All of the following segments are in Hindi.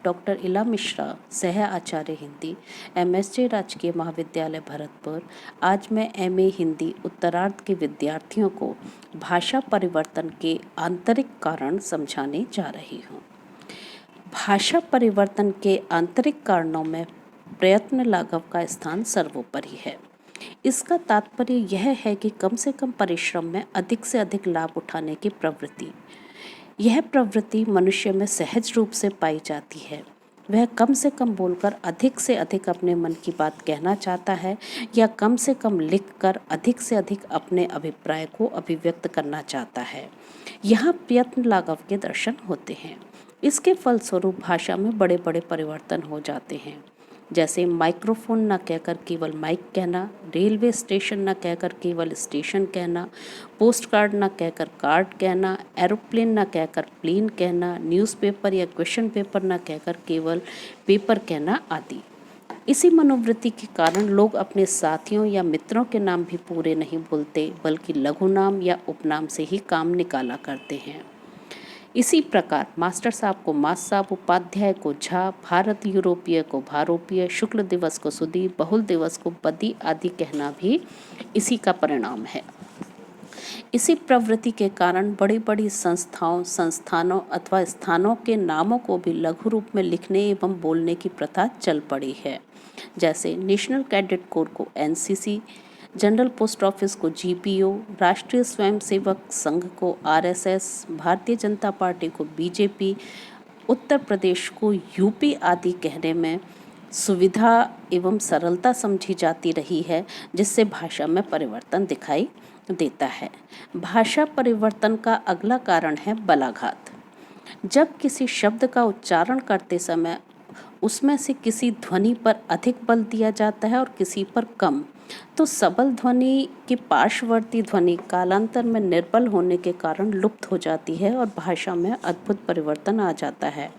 डॉक्टर इला मिश्रा, सह आचार्य हिंदी, MSJ राजकीय महाविद्यालय भरतपुर। आज मैं MA हिंदी उत्तरार्ध के विद्यार्थियों को भाषा परिवर्तन के आंतरिक कारण समझाने जा रही हूँ। भाषा परिवर्तन के आंतरिक कारणों में प्रयत्न लाघव का स्थान सर्वोपरि है। इसका तात्पर्य यह है कि कम से कम परिश्रम में अधिक से अधिक लाभ उठाने की प्रवृत्ति। यह प्रवृत्ति मनुष्य में सहज रूप से पाई जाती है। वह कम से कम बोलकर अधिक से अधिक अपने मन की बात कहना चाहता है या कम से कम लिखकर अधिक से अधिक अपने अभिप्राय को अभिव्यक्त करना चाहता है। यहाँ प्रयत्न लाघव के दर्शन होते हैं। इसके फलस्वरूप भाषा में बड़े बड़े परिवर्तन हो जाते हैं, जैसे माइक्रोफोन न कहकर केवल माइक कहना, रेलवे स्टेशन न कहकर केवल स्टेशन कहना, पोस्ट कार्ड न कहकर कार्ड कहना, एरोप्लेन न कहकर प्लेन कहना, न्यूज़पेपर या क्वेश्चन पेपर न कहकर केवल पेपर कहना आदि। इसी मनोवृत्ति के कारण लोग अपने साथियों या मित्रों के नाम भी पूरे नहीं बोलते, बल्कि लघु नाम या उपनाम से ही काम निकाला करते हैं। इसी प्रकार मास्टर साहब को मास साहब, उपाध्याय को झा, भारत यूरोपीय को भारोपीय, शुक्ल दिवस को सुदी, बहुल दिवस को बदी आदि कहना भी इसी का परिणाम है। इसी प्रवृत्ति के कारण बड़ी बड़ी संस्थाओं, संस्थानों अथवा स्थानों के नामों को भी लघु रूप में लिखने एवं बोलने की प्रथा चल पड़ी है। जैसे नेशनल कैडेट कोर को NCC, जनरल पोस्ट ऑफिस को GPO, राष्ट्रीय स्वयंसेवक संघ को RSS, भारतीय जनता पार्टी को BJP, उत्तर प्रदेश को UP आदि कहने में सुविधा एवं सरलता समझी जाती रही है, जिससे भाषा में परिवर्तन दिखाई देता है। भाषा परिवर्तन का अगला कारण है बलाघात। जब किसी शब्द का उच्चारण करते समय उसमें से किसी ध्वनि पर अधिक बल दिया जाता है और किसी पर कम, तो सबल ध्वनि की पार्श्ववर्ती ध्वनि कालांतर में निर्बल होने के कारण लुप्त हो जाती है और भाषा में अद्भुत परिवर्तन आ जाता है।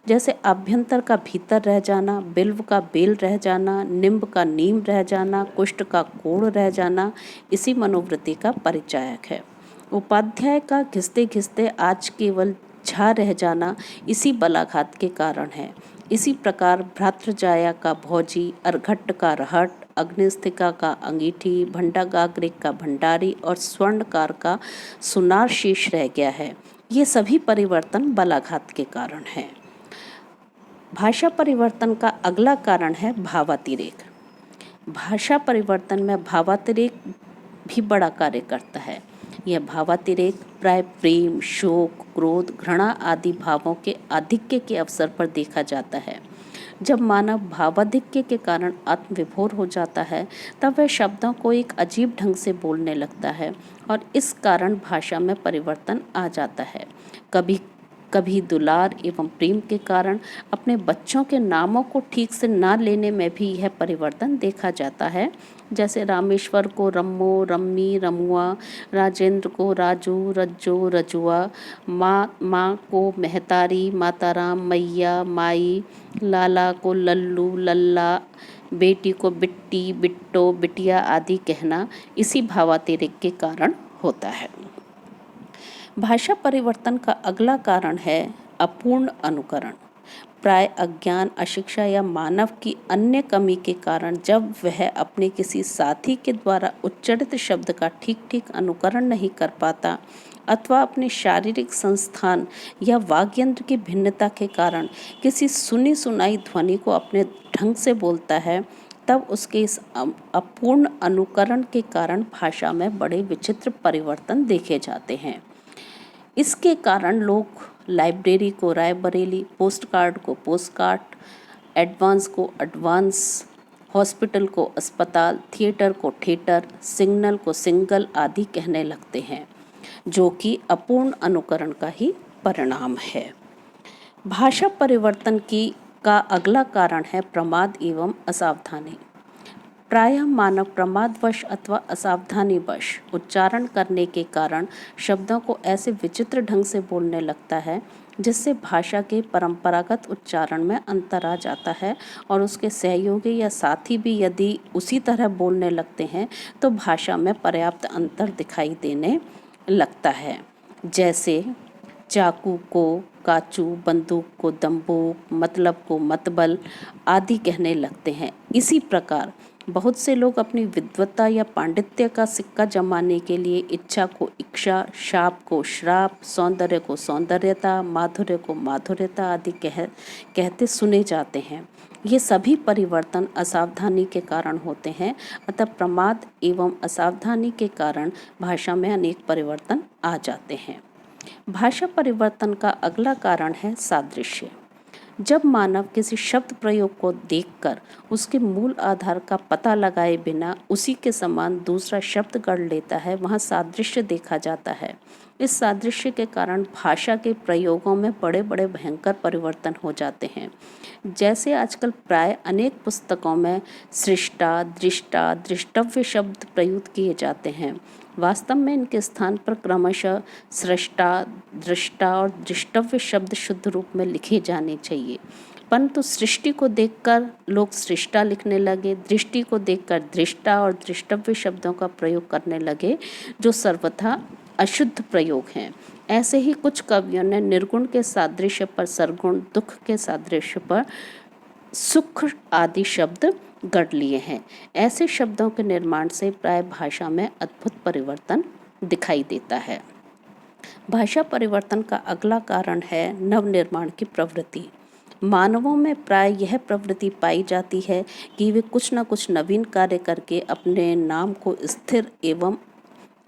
जैसे अभ्यंतर का भीतर रह जाना, बिल्व का बेल रह जाना, निम्ब का नीम रह जाना, कुष्ठ का कोढ़ रह जाना, इसी मनोवृत्ति का परिचायक है। उपाध्याय का घिसते घिसते आज केवल झा रह जाना इसी बलाघात के कारण है। इसी प्रकार भ्रातृजाया का भौजी, अर्घट्ट का रहट, अग्निस्थिका का अंगीठी, भंडागाग्रिक का भंडारी और स्वर्णकार का सुनार शेष रह गया है। ये सभी परिवर्तन बलाघात के कारण है। भाषा परिवर्तन का अगला कारण है भावातिरेक। भाषा परिवर्तन में भावातिरेक भी बड़ा कार्य करता है। यह भावातिरेक प्राय प्रेम, शोक, क्रोध, घृणा आदि भावों के आधिक्य के अवसर पर देखा जाता है। जब मानव भावाधिक्य के कारण आत्मविभोर हो जाता है, तब वह शब्दों को एक अजीब ढंग से बोलने लगता है और इस कारण भाषा में परिवर्तन आ जाता है। कभी कभी दुलार एवं प्रेम के कारण अपने बच्चों के नामों को ठीक से ना लेने में भी यह परिवर्तन देखा जाता है। जैसे रामेश्वर को रम्मो, रम्मी, रमुआ, राजेंद्र को राजू, रज्जो, रजुआ, माँ को मेहतारी, माताराम, मैया, माई, लाला को लल्लू, लल्ला, बेटी को बिट्टी, बिट्टो, बिटिया आदि कहना इसी भावातिरेक के कारण होता है। भाषा परिवर्तन का अगला कारण है अपूर्ण अनुकरण। प्राय अज्ञान, अशिक्षा या मानव की अन्य कमी के कारण जब वह अपने किसी साथी के द्वारा उच्चारित शब्द का ठीक ठीक अनुकरण नहीं कर पाता अथवा अपने शारीरिक संस्थान या वाग्यंत्र की भिन्नता के कारण किसी सुनी सुनाई ध्वनि को अपने ढंग से बोलता है, तब उसके इस अपूर्ण अनुकरण के कारण भाषा में बड़े विचित्र परिवर्तन देखे जाते हैं। इसके कारण लोग लाइब्रेरी को रायबरेली, पोस्ट कार्ड को पोस्ट कार्ड, एडवांस को एडवांस, हॉस्पिटल को अस्पताल, थिएटर को थिएटर, सिग्नल को सिंगल आदि कहने लगते हैं, जो कि अपूर्ण अनुकरण का ही परिणाम है। भाषा परिवर्तन का अगला कारण है प्रमाद एवं असावधानी। प्रायः मानव प्रमादवश अथवा असावधानीवश उच्चारण करने के कारण शब्दों को ऐसे विचित्र ढंग से बोलने लगता है, जिससे भाषा के परंपरागत उच्चारण में अंतर आ जाता है और उसके सहयोगी या साथी भी यदि उसी तरह बोलने लगते हैं तो भाषा में पर्याप्त अंतर दिखाई देने लगता है। जैसे चाकू को काचू, बंदूक को दंबूक, मतलब को मतबल आदि कहने लगते हैं। इसी प्रकार बहुत से लोग अपनी विद्वत्ता या पांडित्य का सिक्का जमाने के लिए इच्छा को इच्छा, शाप को श्राप, सौंदर्य को सौंदर्यता, माधुर्य को माधुर्यता आदि कहते सुने जाते हैं। ये सभी परिवर्तन असावधानी के कारण होते हैं। अतः प्रमाद एवं असावधानी के कारण भाषा में अनेक परिवर्तन आ जाते हैं। भाषा परिवर्तन का अगला कारण है सादृश्य। जब मानव किसी शब्द प्रयोग को देखकर उसके मूल आधार का पता लगाए बिना उसी के समान दूसरा शब्द गढ़ लेता है, वहाँ सादृश्य देखा जाता है। इस सादृश्य के कारण भाषा के प्रयोगों में बड़े बड़े भयंकर परिवर्तन हो जाते हैं। जैसे आजकल प्राय अनेक पुस्तकों में सृष्टा, दृष्टा, दृष्टव्य शब्द प्रयुक्त किए जाते हैं। वास्तव में इनके स्थान पर क्रमशः सृष्टा, दृष्टा और दृष्टव्य शब्द शुद्ध रूप में लिखे जाने चाहिए। परंतु सृष्टि को देखकर लोग सृष्टा लिखने लगे, दृष्टि को देखकर दृष्टा और दृष्टव्य शब्दों का प्रयोग करने लगे, जो सर्वथा अशुद्ध प्रयोग हैं। ऐसे ही कुछ कवियों ने निर्गुण के सादृश्य पर सरगुण, दुख के सादृश्य पर सुख आदि शब्द गढ़ लिए हैं। ऐसे शब्दों के निर्माण से प्राय भाषा में अद्भुत परिवर्तन दिखाई देता है। भाषा परिवर्तन का अगला कारण है नवनिर्माण की प्रवृत्ति। मानवों में प्राय यह प्रवृत्ति पाई जाती है कि वे कुछ न कुछ नवीन कार्य करके अपने नाम को स्थिर एवं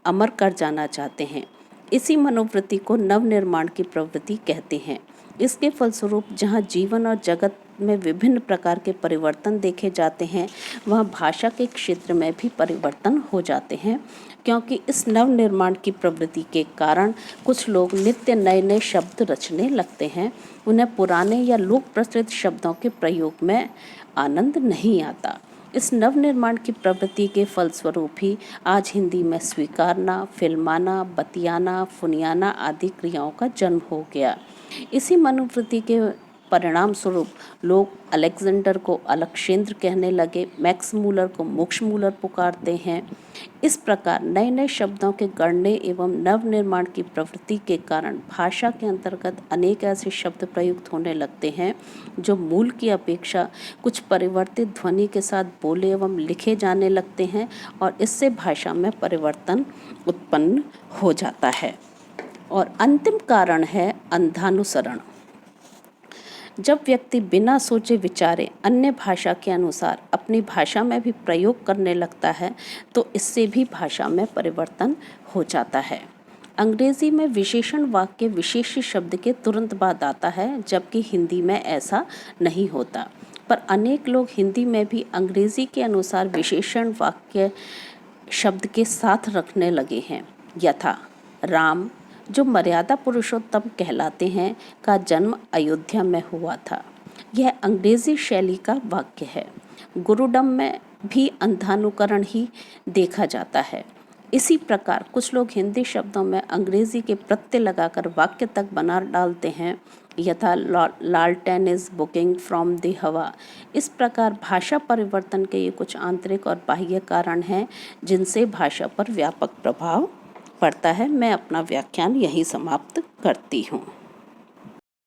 अमर कर जाना चाहते हैं। इसी मनोवृत्ति को नवनिर्माण की प्रवृत्ति कहते हैं। इसके फलस्वरूप जहाँ जीवन और जगत में विभिन्न प्रकार के परिवर्तन देखे जाते हैं, वहाँ भाषा के क्षेत्र में भी परिवर्तन हो जाते हैं, क्योंकि इस नवनिर्माण की प्रवृत्ति के कारण कुछ लोग नित्य नए नए शब्द रचने लगते हैं। उन्हें पुराने या लोक प्रचलित शब्दों के प्रयोग में आनंद नहीं आता। इस नवनिर्माण की प्रवृत्ति के फलस्वरूप ही आज हिंदी में स्वीकारना, फिल्माना, बतियाना, फुनियाना आदि क्रियाओं का जन्म हो गया। इसी मनोवृत्ति के परिणाम स्वरूप लोग अलेक्जेंडर को अलक्षेंद्र कहने लगे, मैक्स मूलर को मोक्ष मूलर पुकारते हैं। इस प्रकार नए नए शब्दों के गढ़ने एवं नवनिर्माण की प्रवृत्ति के कारण भाषा के अंतर्गत अनेक ऐसे शब्द प्रयुक्त होने लगते हैं जो मूल की अपेक्षा कुछ परिवर्तित ध्वनि के साथ बोले एवं लिखे जाने लगते हैं, और इससे भाषा में परिवर्तन उत्पन्न हो जाता है। और अंतिम कारण है अंधानुसरण। जब व्यक्ति बिना सोचे विचारे अन्य भाषा के अनुसार अपनी भाषा में भी प्रयोग करने लगता है, तो इससे भी भाषा में परिवर्तन हो जाता है। अंग्रेजी में विशेषण वाक्य विशेष्य शब्द के तुरंत बाद आता है, जबकि हिंदी में ऐसा नहीं होता। पर अनेक लोग हिंदी में भी अंग्रेजी के अनुसार विशेषण वाक्य शब्द के साथ रखने लगे हैं। यथा राम, जो मर्यादा पुरुषोत्तम कहलाते हैं, का जन्म अयोध्या में हुआ था। यह अंग्रेजी शैली का वाक्य है। गुरुडम में भी अंधानुकरण ही देखा जाता है। इसी प्रकार कुछ लोग हिंदी शब्दों में अंग्रेजी के प्रत्यय लगाकर वाक्य तक बना डालते हैं। यथा लालटेन इज बुकिंग फ्रॉम द हवा। इस प्रकार भाषा परिवर्तन के ये कुछ आंतरिक और बाह्य कारण हैं जिनसे भाषा पर व्यापक प्रभाव पड़ता है। मैं अपना व्याख्यान यहीं समाप्त करती हूँ।